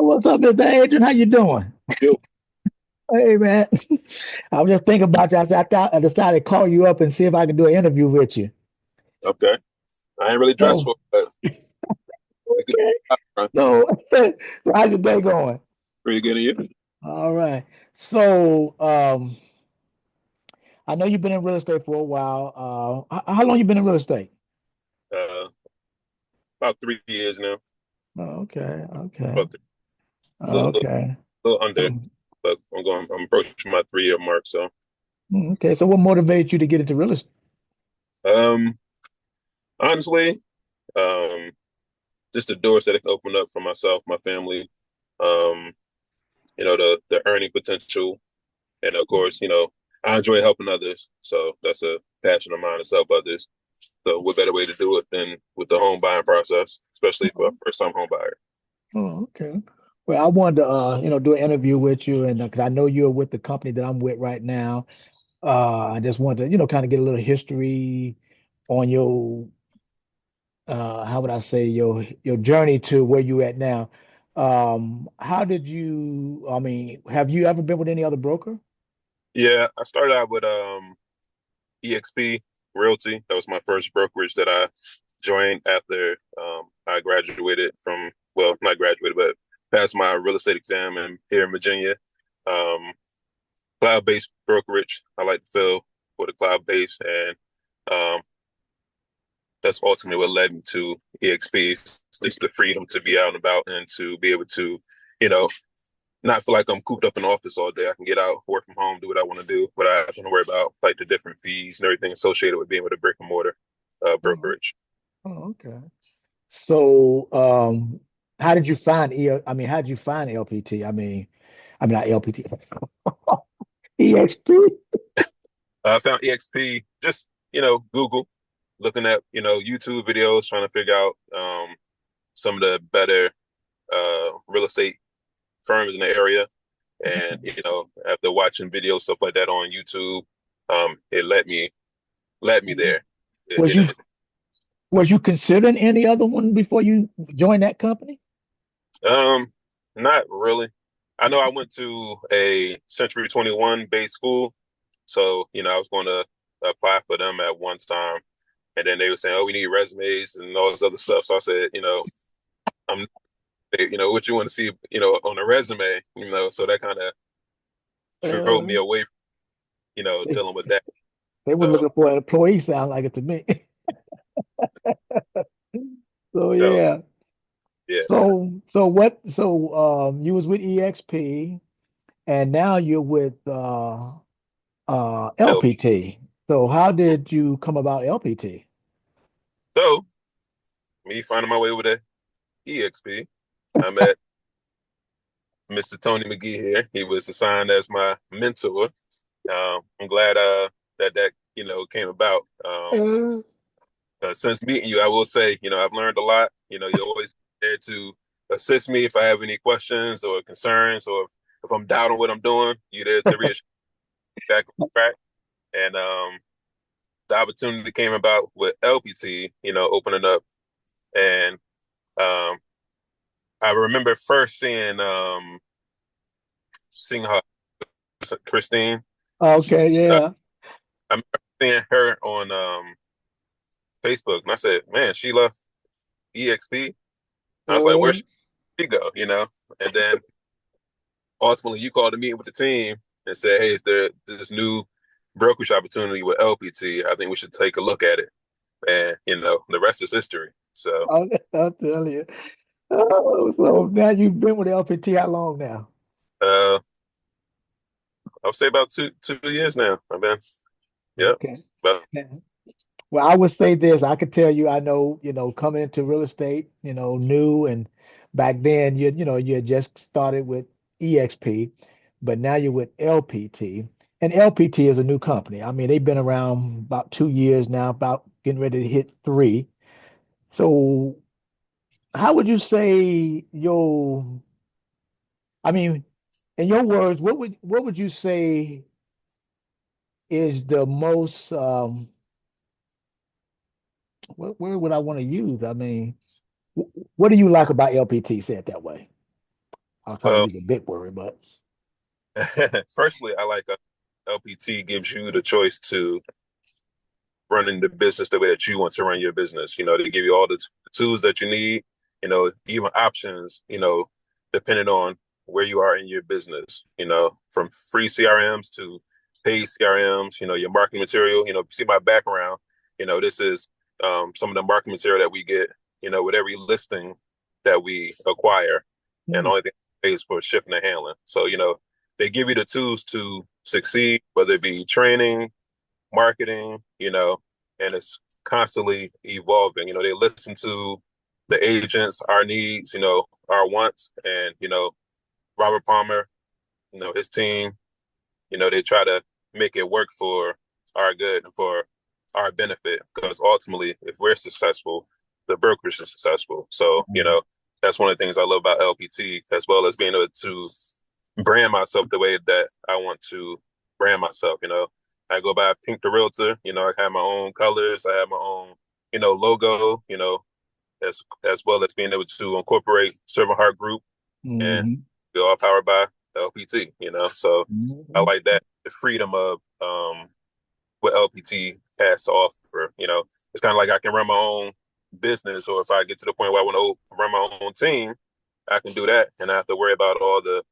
What's up, Mr. Adrian? How you doing? Yo, Hey, man. I was just thinking about you. I decided to call you up and see if I can do an interview with you. okay. I ain't really dressed So, for it, but pretty okay. good. So, so how's your day going? Pretty good of you. All right. So, I know you've been in real estate for a while. How long you been in real estate? Uh, about 3 years now. Oh, okay. Okay. About little, Okay. little So, under, but I'm approaching my 3 year mark. So, okay. So, what motivated you to get into real estate? um, honestly, um, just the doors that it can open up for myself, my family, um, the earning potential, and of course, I enjoy helping others. So that's a passion of mine to help others. So what better way to do it than with the home buying process, especially for a first time home buyer. Oh, okay. Well, I wanted to, do an interview with you, and because I know you're with the company that I'm with right now. I just wanted to, kind of get a little history on your, how would I say, your journey to where you at now. How did you, I mean, have you ever been with any other broker? Yeah, I started out with EXP Realty. That was my first brokerage that I joined after I graduated from, well, not graduated, but passed my real estate exam here in Virginia. Um, Cloud-based brokerage. I like to feel for the cloud-based, and um, that's ultimately what led me to EXP. It's just the freedom to be out and about and to be able to, you know, not feel like I'm cooped up in the office all day. I can get out, work from home, do what I want to do, but I have to worry about like the different fees and everything associated with being with a brick and mortar Oh, brokerage. oh, okay. So, how did you find I mean, how did you find LPT? I mean not LPT, EXP. I found EXP just Google, looking at YouTube videos, trying to figure out some of the better real estate firms in the area, and after watching videos stuff like that on YouTube, it led me there. Was You know, you was you considering any other one before you joined that company? um, not really. I know I went to a Century 21 based school, so I was going to apply for them at one time, and then they were saying, "Oh, we need resumes and all this other stuff." So I said, I'm, what you want to see, on a resume, So that kind of drove me Uh, away from, they, dealing with that. they were So, looking for an employee, sound like it to me. So so yeah. yeah. So you was with EXP and now you're with LP. LPT. So how did you come about LPT? So me finding my way with a EXP, I met Mr. Tony McGee here. He was assigned as my mentor. I'm glad that came about. Uh, Since meeting you, I will say, I've learned a lot. You're always there to assist me if I have any questions or concerns, or if I'm doubting what I'm doing, you're there to reassure me back on track. And the opportunity came about with LPT, opening up. And um, I remember first seeing her, Christine. okay, Uh, yeah. I remember seeing her on Facebook, and I said, "Man, she left EXP." I was like, "Where'd Uh, she go?" And then ultimately you called a meeting with the team and said, "Hey, is there this new brokerage opportunity with LPT? I think we should take a look at it." And the rest is history. So I'll tell you. Oh, so now you've been with LPT how long now? uh, I'll say about two years now. I've been, yep, Okay. but Well, I would say this. I could tell you, I know, coming into real estate, new and back then you had just started with EXP, but now you're with LPT. And LPT is a new company. I mean, they've been around about 2 years now, about getting ready to hit three. So how would you say I mean, in your words, what would you say is the most what word would I want to use? I mean, what do you like about LPT? Say it that way. I'll try to Well, use a big word, but firstly, I like LPT gives you the choice to running the business the way that you want to run your business. They give you all the tools that you need, even options, depending on where you are in your business, from free CRMs to paid CRMs, your marketing material, see my background, this is some of the marketing material that we get, with every listing that we acquire. And the hmm. only thing pays for shipping and handling. So, they give you the tools to succeed, whether it be training, marketing, and it's constantly evolving. They listen to the agents, our needs, our wants, and Robert Palmer, his team, they try to make it work for our good, for our benefit, because ultimately, if we're successful, the brokerage is successful. So, that's one of the things I love about LPT, as well as being able to brand myself the way that I want to brand myself. I go by Pink the Realtor. I have my own colors. I have my own, logo. As well as being able to incorporate Servant Heart Group, and Hmm. we're all powered by LPT. So I Hmm. like that the freedom of what LPT has to offer. It's kind of like I can run my own business, or if I get to the point where I want to run my own team, I can do that, and I have to worry about all the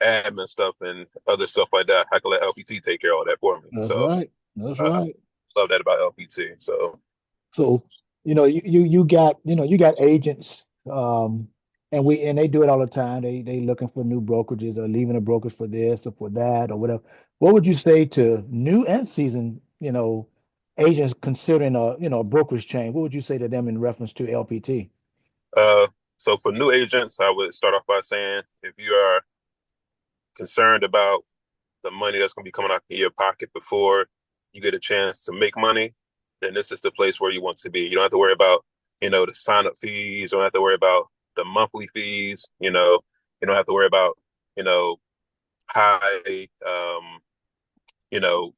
admin stuff and other stuff like that. I can let LPT take care of all that for me. That's So right. That's I right. love that about LPT. So So, you got, you got agents, and they do it all the time. They looking for new brokerages or leaving a brokerage for this or for that or whatever. What would you say to new and seasoned, agents considering a brokerage change? What would you say to them in reference to LPT? uh, so for new agents, I would start off by saying if you are concerned about the money that's going to be coming out of your pocket before you get a chance to make money, then this is the place where you want to be. You don't have to worry about, the sign up fees. You don't have to worry about the monthly fees. You don't have to worry about, you know, high, you know,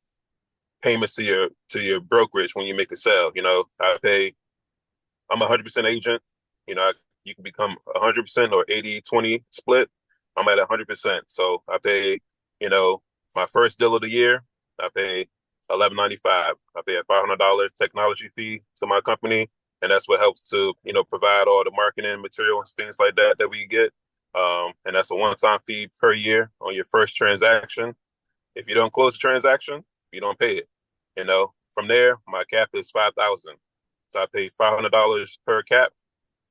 payments to your brokerage when you make a sale. I'm a 100% agent. You can become 100% or 80-20 split. I'm at 100%. So I pay, my first deal of the year, I pay 11.95. I pay a $500 technology fee to my company. And that's what helps to, provide all the marketing material and things like that we get. And that's a one-time fee per year on your first transaction. If you don't close the transaction, you don't pay it. From there, my cap is 5,000. So I pay $500 per cap.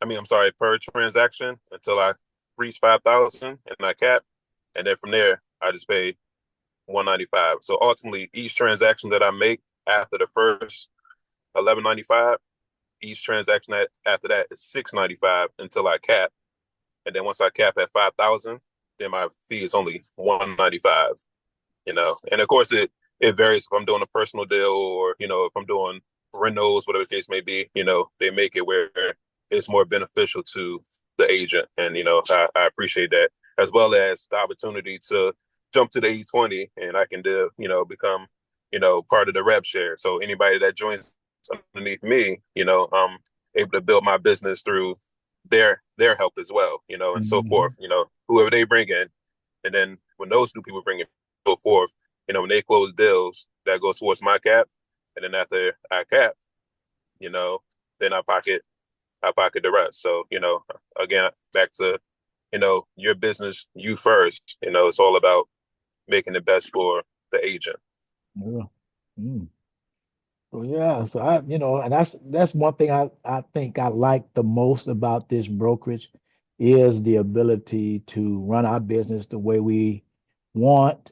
I'm sorry, per transaction until I reach 5,000 and I cap. And then from there, I just pay 195. So ultimately, each transaction that I make after the first 11.95, each transaction after that is 6.95 until I cap. And then once I cap at 5,000, then my fee is only 195. And of course it varies if I'm doing a personal deal or if I'm doing rentals, whatever the case may be. They make it where it's more beneficial to the agent, and I appreciate that, as well as the opportunity to jump to the 80-20, and I can do become part of the rev share. So anybody that joins underneath me, I'm able to build my business through their help as well, and so Hmm. forth. Whoever they bring in, and then when those new people bring in so forth, when they close deals, that goes towards my cap. And then after I cap, you know, then I pocket the rest. So, again, back to, your business, you first, it's all about making the best for the agent. Yeah. Mm. So yeah, so and that's one thing I think I like the most about this brokerage is the ability to run our business the way we want,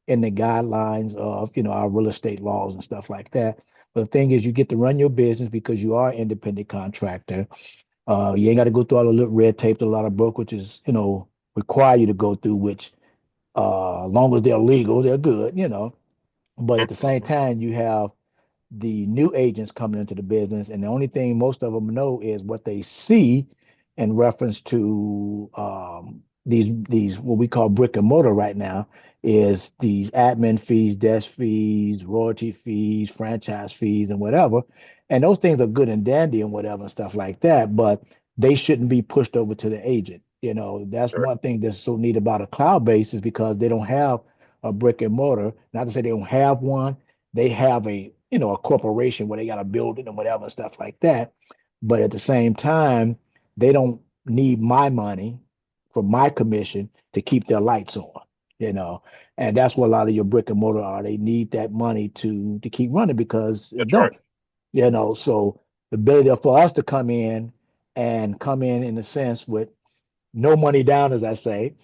in the guidelines of, our real estate laws and stuff like that. But the thing is, you get to run your business because you are an independent contractor. You ain't got to go through all the little red tape that a lot of brokerages, require you to go through, which, as long as they're legal, they're good. But at the same time, you have the new agents coming into the business, and the only thing most of them know is what they see in reference to, these what we call brick and mortar right now is these admin fees, desk fees, royalty fees, franchise fees, and whatever. And those things are good and dandy and whatever and stuff like that, but they shouldn't be pushed over to the agent. That's Sure. one thing that's so neat about a cloud base is because they don't have a brick and mortar. Not to say they don't have one. They have a corporation where they got a building and whatever stuff like that. But at the same time, they don't need my money for my commission to keep their lights on, you know. And that's what a lot of your brick and mortar are. They need that money to keep running because it That's right. don't, So the ability for us to come in a sense with no money down, as I say,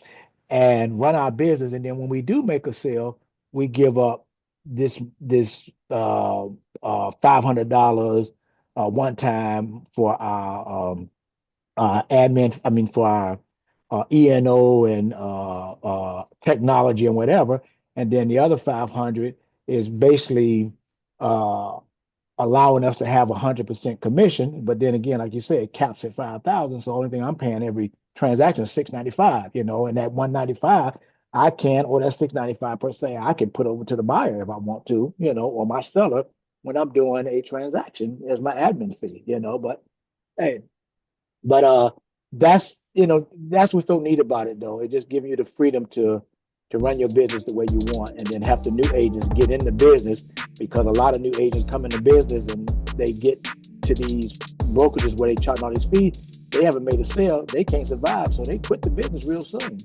and run our business. And then when we do make a sale, we give up this $500 one time for our admin. I mean, for our ENO and technology and whatever. And then the other 500 is basically uh, allowing us to have 100% commission. But then again, like you said, it caps at 5,000. So the only thing I'm paying every transaction is 695, and that 195 I can, or that 695 per se, I can put over to the buyer if I want to, or my seller when I'm doing a transaction as my admin fee. But hey, but that's what's so neat about it though. It just gives you the freedom to run your business the way you want and then have the new agents get in the business because a lot of new agents come into business and they get to these brokerages where they charge all these fees. They haven't made a sale, they can't survive, so they quit the business real soon.